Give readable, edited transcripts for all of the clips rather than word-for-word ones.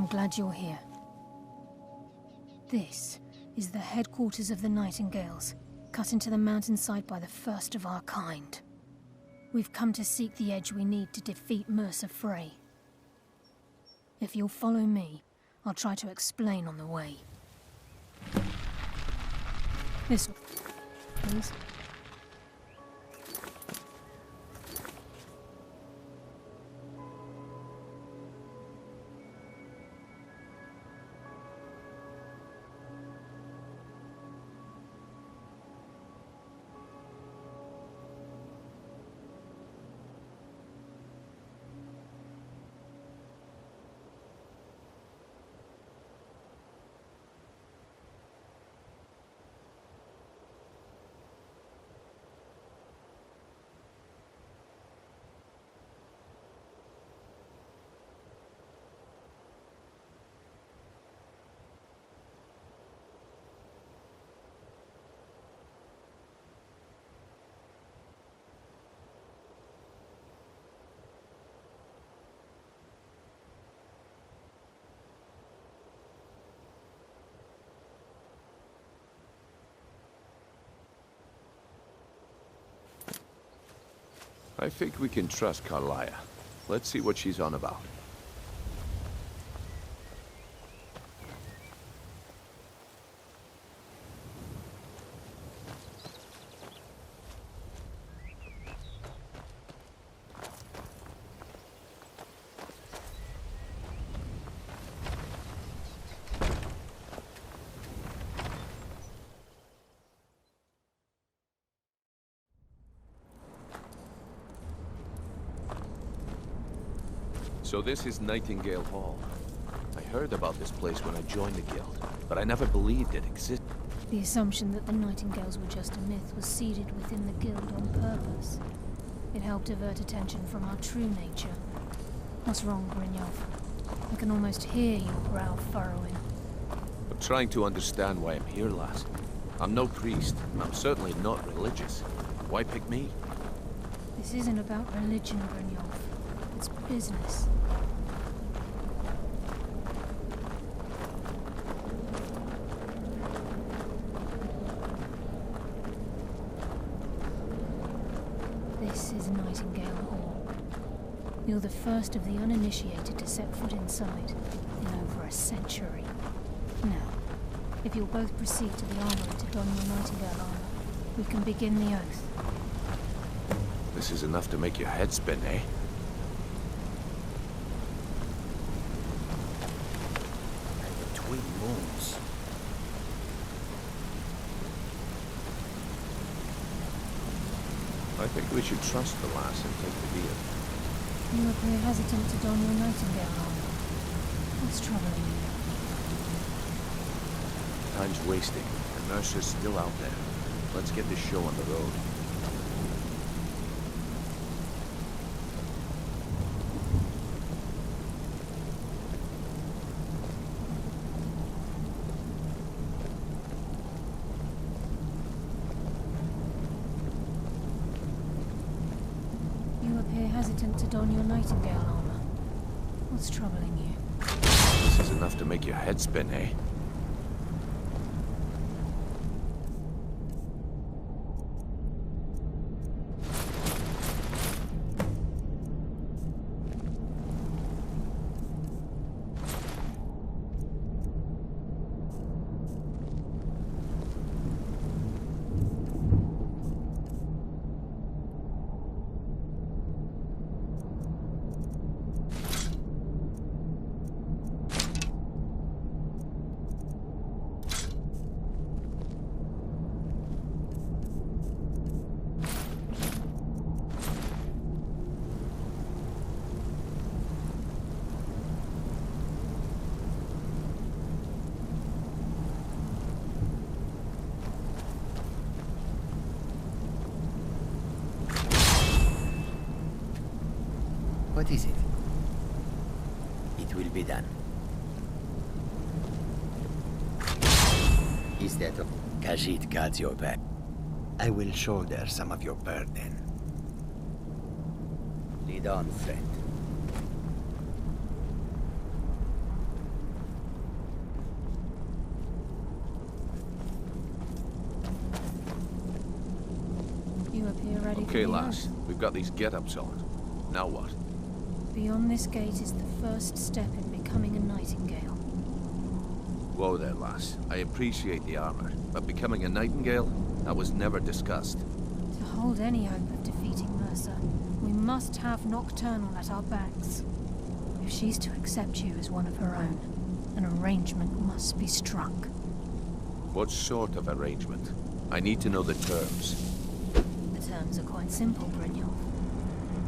I'm glad you're here. This is the headquarters of the Nightingales, cut into the mountainside by the first of our kind. We've come to seek the edge we need to defeat Mercer Frey. If you'll follow me, I'll try to explain on the way. This way, please. I think we can trust Carlia. Let's see what she's on about. So this is Nightingale Hall. I heard about this place when I joined the guild, but I never believed it existed. The assumption that the Nightingales were just a myth was seeded within the guild on purpose. It helped divert attention from our true nature. What's wrong, Brynjolf? I can almost hear your brow furrowing. I'm trying to understand why I'm here, lass. I'm no priest, and I'm certainly not religious. Why pick me? This isn't about religion, Brynjolf. It's business. This is Nightingale Hall. You're the first of the uninitiated to set foot inside in over a century. Now, if you'll both proceed to the armory to don your Nightingale armor, we can begin the oath. This is enough to make your head spin, eh? Between moons. I think we should trust the lass and take the deal. You appear hesitant to don your Nightingale armor. What's troubling you? Time's wasting, and Mercer's still out there. Let's get this show on the road. You appear hesitant to don your Nightingale armor. What's troubling you? This is enough to make your head spin, eh? What is it? It will be done. Is that a Khajiit got your back? I will shoulder some of your burden. Lead on, friend. Okay, the lass. oath. We've got these get-ups on. Now what? Beyond this gate is the first step in becoming a Nightingale. Whoa there, lass. I appreciate the armor, but becoming a Nightingale? That was never discussed. To hold any hope of defeating Mercer, we must have Nocturnal at our backs. If she's to accept you as one of her own, an arrangement must be struck. What sort of arrangement? I need to know the terms. The terms are quite simple, Brynjolf.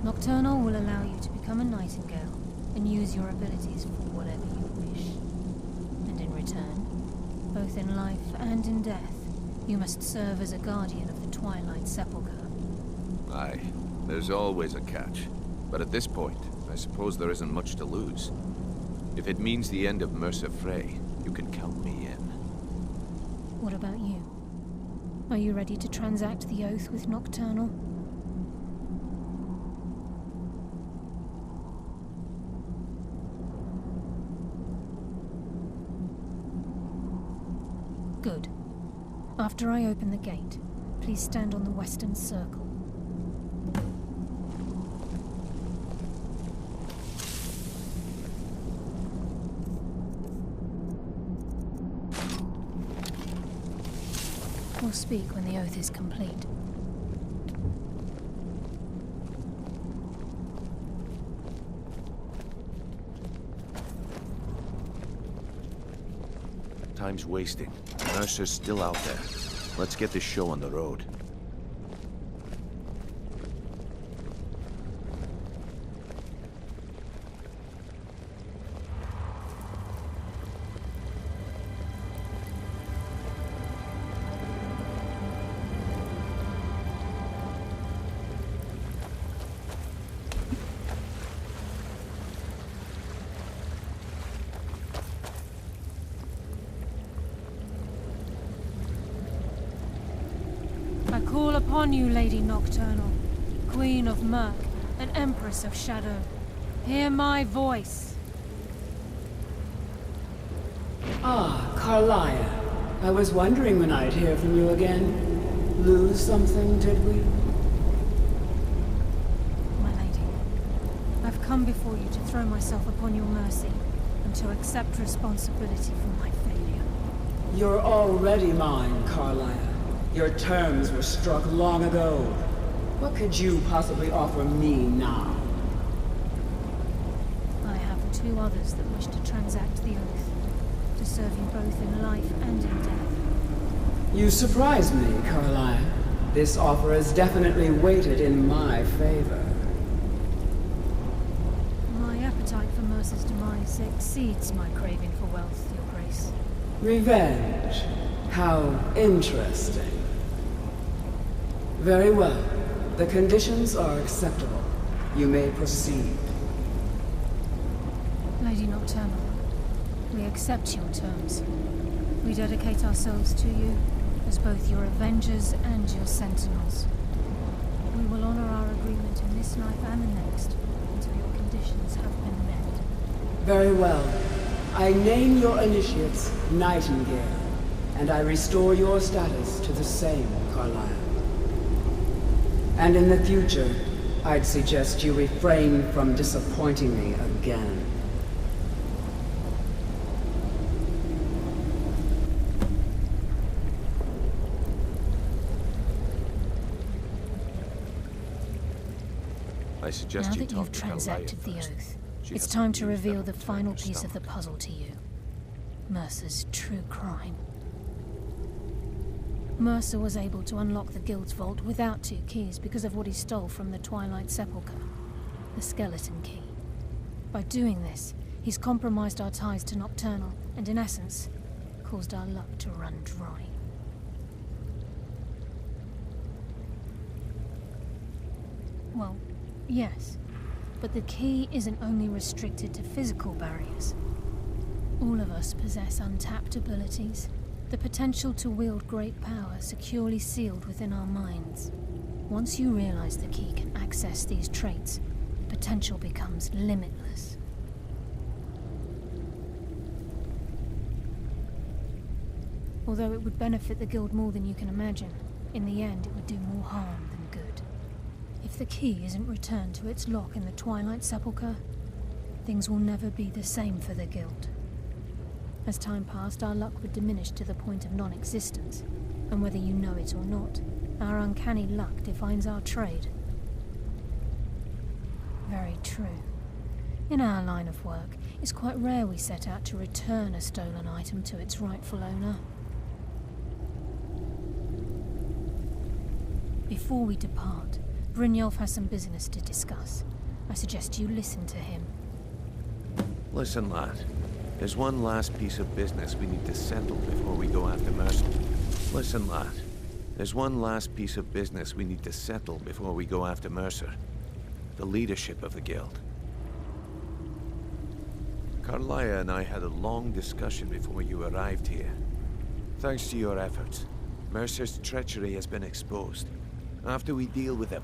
Nocturnal will allow you to become a Nightingale and use your abilities for whatever you wish. And in return, both in life and in death, you must serve as a guardian of the Twilight Sepulchre. Aye, there's always a catch. But at this point, I suppose there isn't much to lose. If it means the end of Mercer Frey, you can count me in. What about you? Are you ready to transact the oath with Nocturnal? Good. After I open the gate, please stand on the western circle. We'll speak when the oath is complete. Time's wasting. Mercer's still out there. Let's get this show on the road. I call upon you, Lady Nocturnal, Queen of Murk and Empress of Shadow. Hear my voice. Ah, Carlia. I was wondering when I'd hear from you again. Lose something, did we? My lady, I've come before you to throw myself upon your mercy and to accept responsibility for my failure. You're already mine, Carlia. Your terms were struck long ago. What could you possibly offer me now? I have two others that wish to transact the oath, to serve you both in life and in death. You surprise me, Carlia. This offer is definitely weighted in my favor. My appetite for Mercer's demise exceeds my craving for wealth, Your Grace. Revenge. How interesting. Very well. The conditions are acceptable. You may proceed. Lady Nocturnal, we accept your terms. We dedicate ourselves to you as both your avengers and your sentinels. We will honor our agreement in this life and the next until your conditions have been met. Very well. I name your initiates Nightingale, and I restore your status to the same, Carlisle. And in the future, I'd suggest you refrain from disappointing me again. I suggest Now you that talk you've to Carlia transacted the first. oath, She it's has time some to news that reveal will the turn final your piece of the stomach. puzzle to you. Mercer's true crime. Mercer was able to unlock the Guild's vault without 2 keys because of what he stole from the Twilight Sepulchre, the skeleton key. By doing this, he's compromised our ties to Nocturnal and, in essence, caused our luck to run dry. Well, yes, but the key isn't only restricted to physical barriers. All of us possess untapped abilities, the potential to wield great power securely sealed within our minds. Once you realize the key can access these traits, potential becomes limitless. Although it would benefit the Guild more than you can imagine, in the end it would do more harm than good. If the key isn't returned to its lock in the Twilight Sepulchre, things will never be the same for the Guild. As time passed, our luck would diminish to the point of non-existence, and whether you know it or not, our uncanny luck defines our trade. Very true. In our line of work, it's quite rare we set out to return a stolen item to its rightful owner. Before we depart, Brynjolf has some business to discuss. I suggest you listen to him. Listen, lad. There's one last piece of business we need to settle before we go after Mercer. Listen, lad. There's one last piece of business we need to settle before we go after Mercer. The leadership of the Guild. Carlia and I had a long discussion before you arrived here. Thanks to your efforts, Mercer's treachery has been exposed. After we deal with him,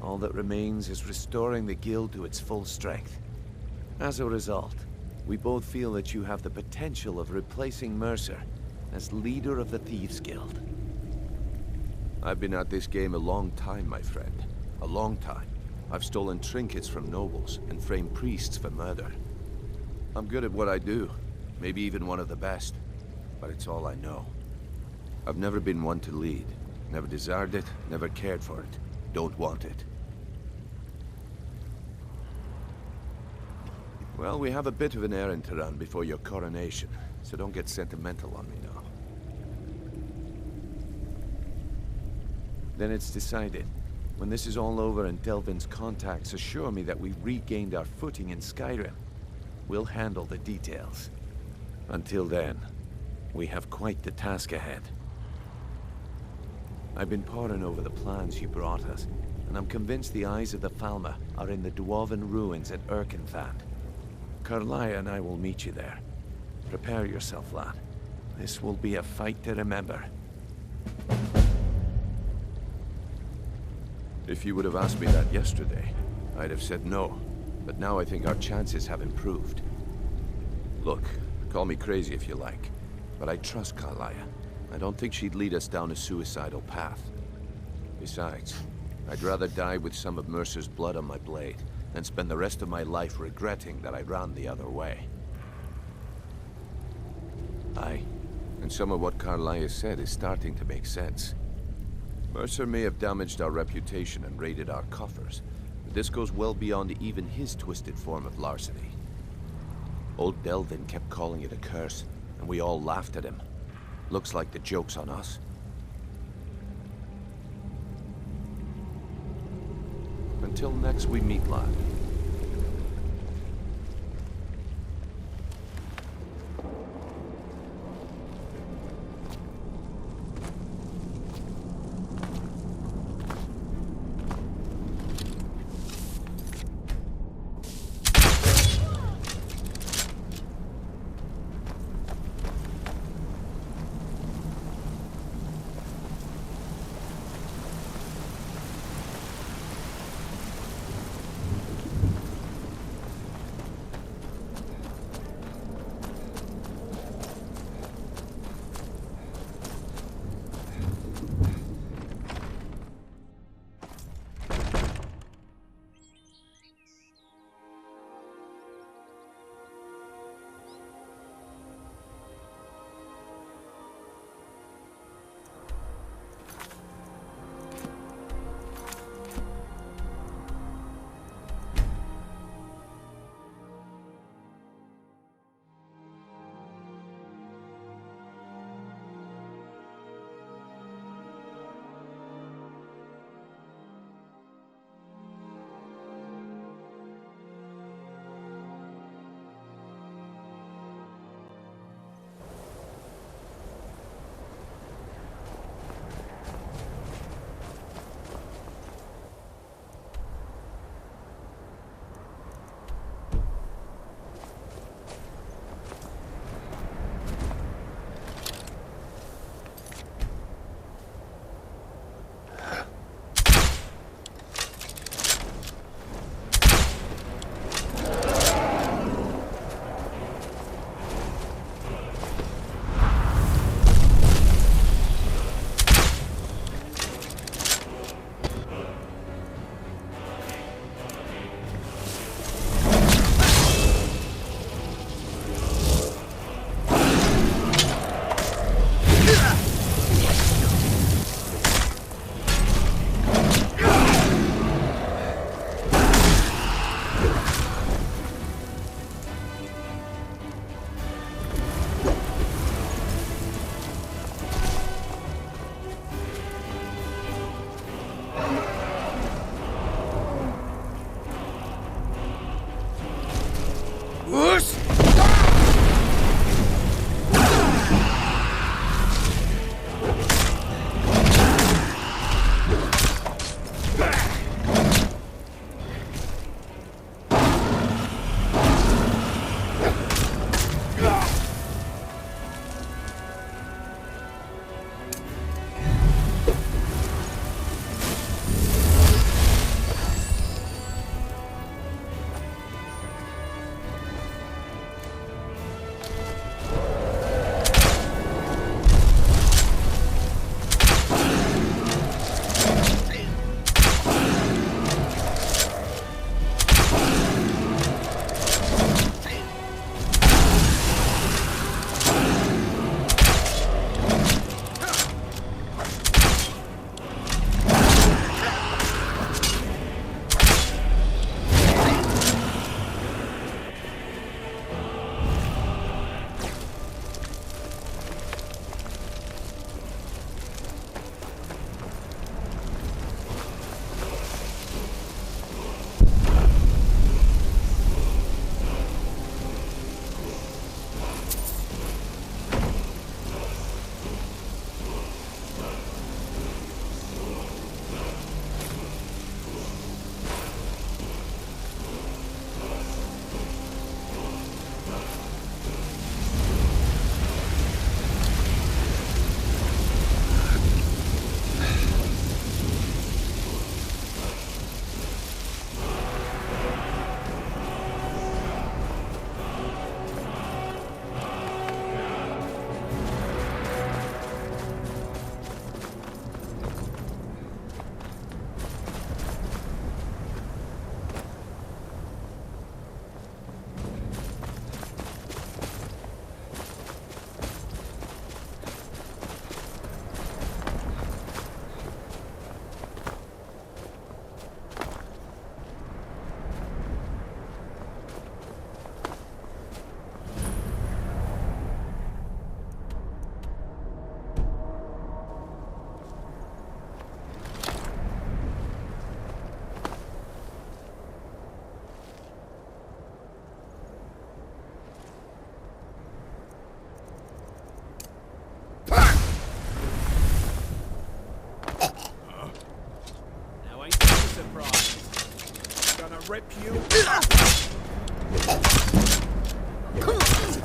all that remains is restoring the Guild to its full strength. As a result, we both feel that you have the potential of replacing Mercer as leader of the Thieves' Guild. I've been at this game a long time, my friend. A long time. I've stolen trinkets from nobles and framed priests for murder. I'm good at what I do, maybe even one of the best, but it's all I know. I've never been one to lead, never desired it, never cared for it, don't want it. Well, we have a bit of an errand to run before your coronation, so don't get sentimental on me now. Then it's decided. When this is all over and Delvin's contacts assure me that we've regained our footing in Skyrim, we'll handle the details. Until then, we have quite the task ahead. I've been poring over the plans you brought us, and I'm convinced the eyes of the Falmer are in the Dwarven ruins at Erkenthand. Carlia and I will meet you there. Prepare yourself, lad. This will be a fight to remember. If you would have asked me that yesterday, I'd have said no. But now I think our chances have improved. Look, call me crazy if you like, but I trust Carlia. I don't think she'd lead us down a suicidal path. Besides, I'd rather die with some of Mercer's blood on my blade than spend the rest of my life regretting that I ran the other way. Aye, and some of what Carlia said is starting to make sense. Mercer may have damaged our reputation and raided our coffers, but this goes well beyond even his twisted form of larceny. Old Delvin kept calling it a curse, and we all laughed at him. Looks like the joke's on us. Until next we meet, lad.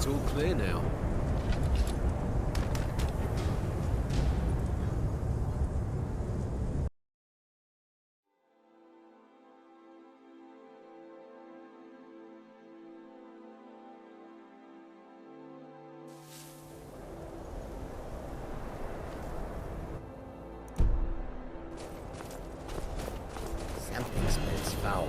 It's all clear now. Something smells foul.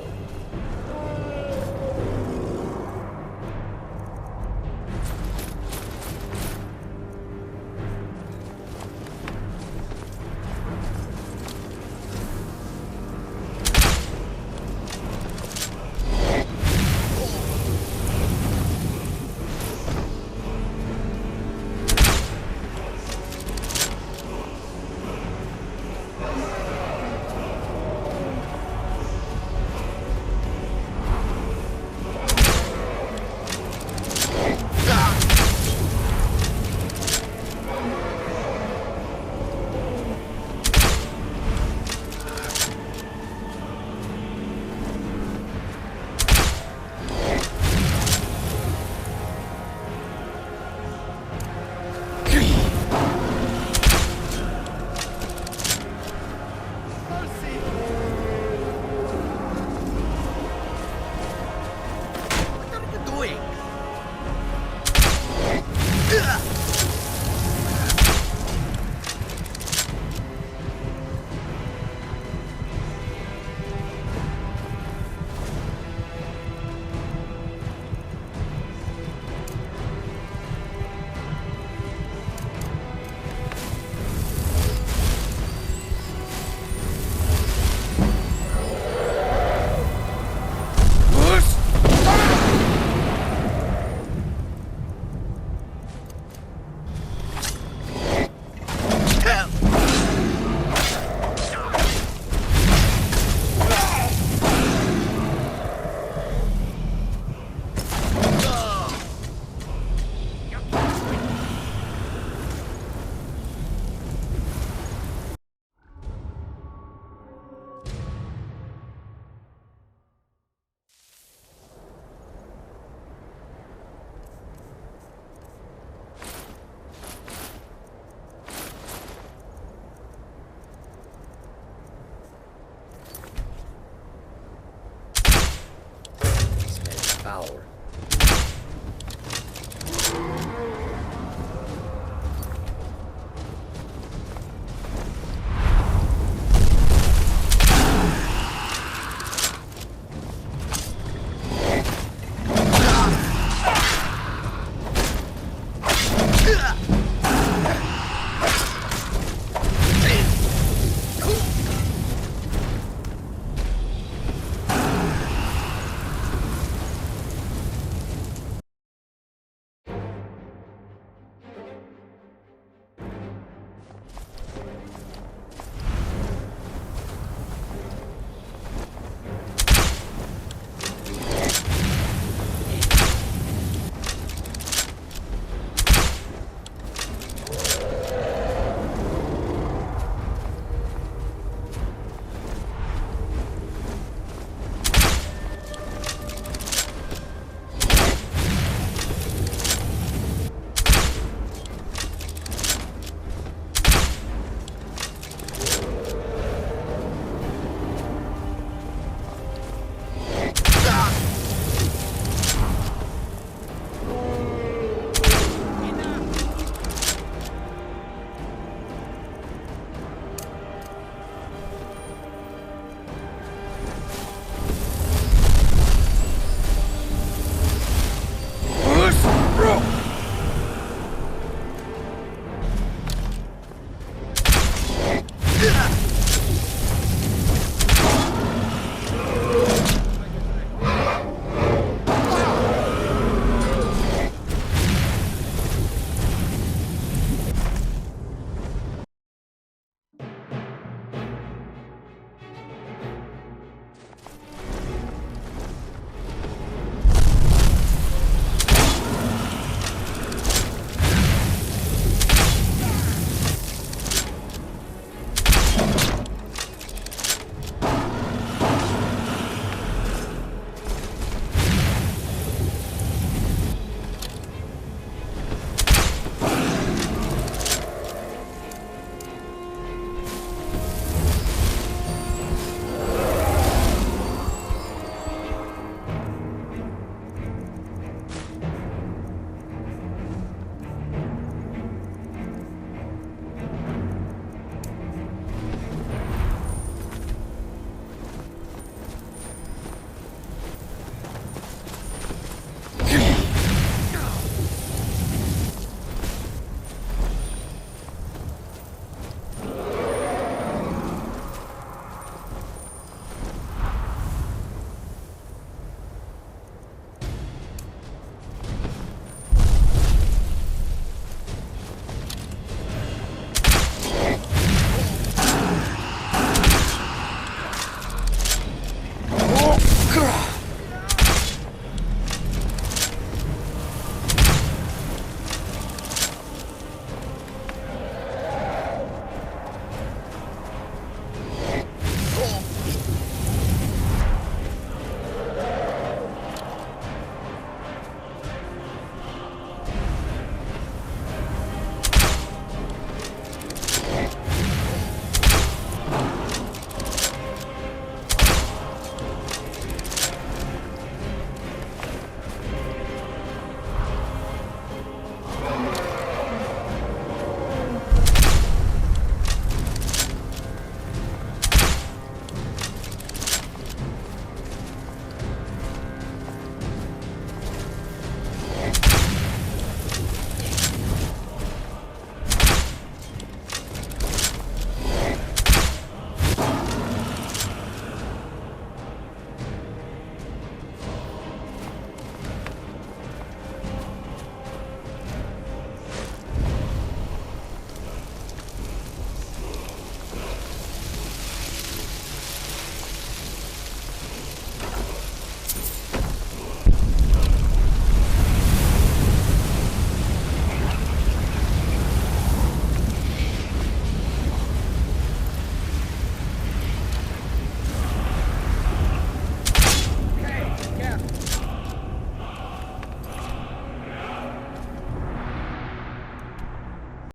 Foul.